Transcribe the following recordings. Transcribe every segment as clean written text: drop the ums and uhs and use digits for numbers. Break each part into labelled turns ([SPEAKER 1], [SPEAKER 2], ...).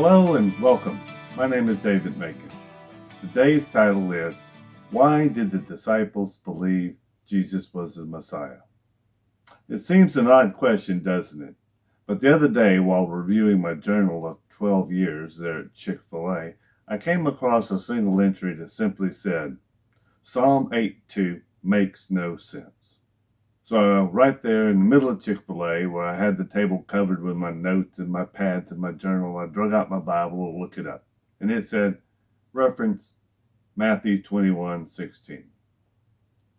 [SPEAKER 1] Hello and welcome. My name is David Macon. Today's title is, Why Did the Disciples Believe Jesus was the Messiah? It seems an odd question, doesn't it? But the other day, while reviewing my journal of 12 years there at Chick-fil-A, I came across a single entry that simply said, Psalm 8:2 makes no sense. So right there in the middle of Chick-fil-A, where I had the table covered with my notes and my pads and my journal, I drug out my Bible to look it up. And it said, reference Matthew 21:16.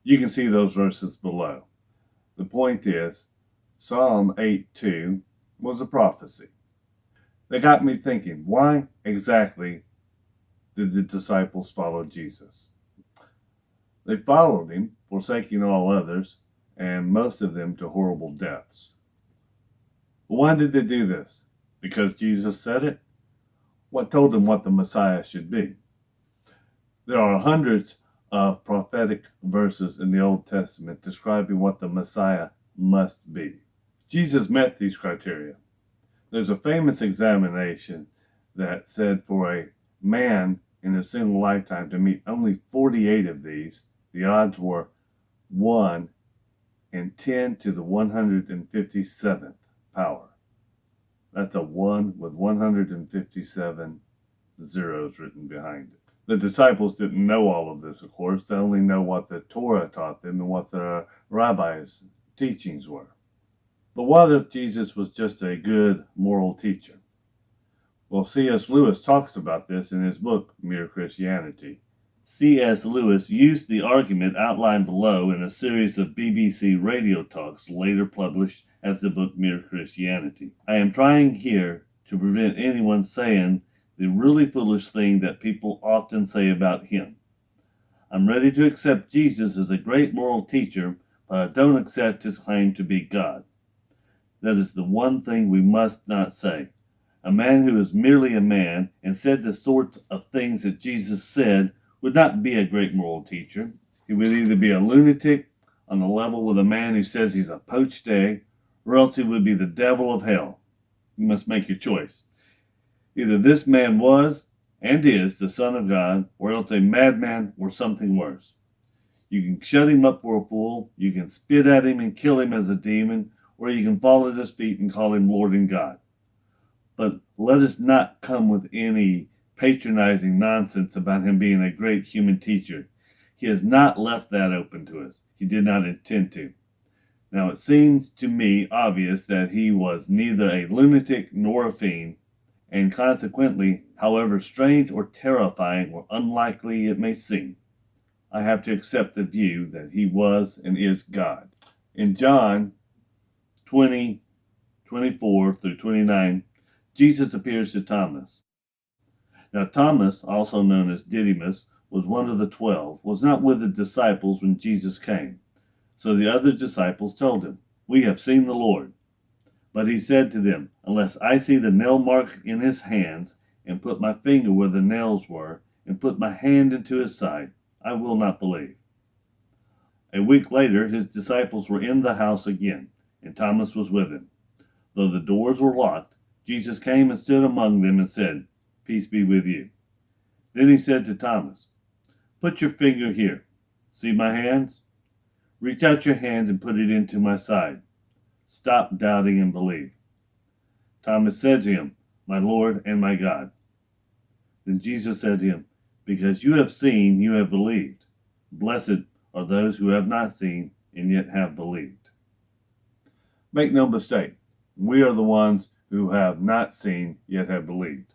[SPEAKER 1] You can see those verses below. The point is, Psalm 8:2 was a prophecy. That got me thinking, why exactly did the disciples follow Jesus? They followed him, forsaking all others, and most of them to horrible deaths. Why did they do this? Because Jesus said it? What told them what the Messiah should be? There are hundreds of prophetic verses in the Old Testament describing what the Messiah must be. Jesus met these criteria. There's a famous examination that said for a man in a single lifetime to meet only 48 of these, the odds were 1 in 10 to the 157th power. That's a 1 with 157 zeros written behind it. The disciples didn't know all of this, of course. They only know what the Torah taught them and what the rabbis' teachings were. But what if Jesus was just a good moral teacher? Well, C.S. Lewis talks about this in his book, Mere Christianity. C.S. Lewis used the argument outlined below in a series of BBC radio talks later published as the book Mere Christianity. I am trying here to prevent anyone saying the really foolish thing that people often say about him. I'm ready to accept Jesus as a great moral teacher, but I don't accept his claim to be God. That is the one thing we must not say. A man who is merely a man and said the sort of things that Jesus said would not be a great moral teacher. He would either be a lunatic on the level with a man who says he's a poached egg, or else he would be the devil of hell. You must make your choice. Either this man was and is the Son of God, or else a madman or something worse. You can shut him up for a fool, you can spit at him and kill him as a demon, or you can fall at his feet and call him Lord and God. But let us not come with any patronizing nonsense about him being a great human teacher. He has not left that open to us. He did not intend to. Now it seems to me obvious that he was neither a lunatic nor a fiend, and consequently, however strange or terrifying or unlikely it may seem, I have to accept the view that he was and is God. In John 20:24 through 29, Jesus appears to Thomas. Now Thomas, also known as Didymus, was one of the 12, was not with the disciples when Jesus came. So the other disciples told him, We have seen the Lord. But he said to them, Unless I see the nail mark in his hands, and put my finger where the nails were, and put my hand into his side, I will not believe. A week later, his disciples were in the house again, and Thomas was with him. Though the doors were locked, Jesus came and stood among them and said, Peace be with you. Then he said to Thomas, Put your finger here. See my hands? Reach out your hand and put it into my side. Stop doubting and believe. Thomas said to him, My Lord and my God. Then Jesus said to him, Because you have seen, you have believed. Blessed are those who have not seen and yet have believed. Make no mistake, we are the ones who have not seen yet have believed.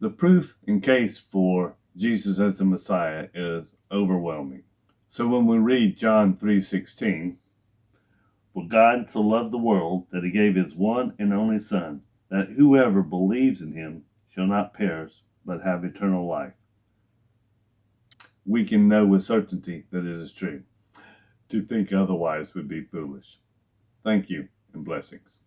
[SPEAKER 1] The proof in case for Jesus as the Messiah is overwhelming. So when we read John 3:16, For God so loved the world that he gave his one and only Son, that whoever believes in him shall not perish, but have eternal life. We can know with certainty that it is true. To think otherwise would be foolish. Thank you and blessings.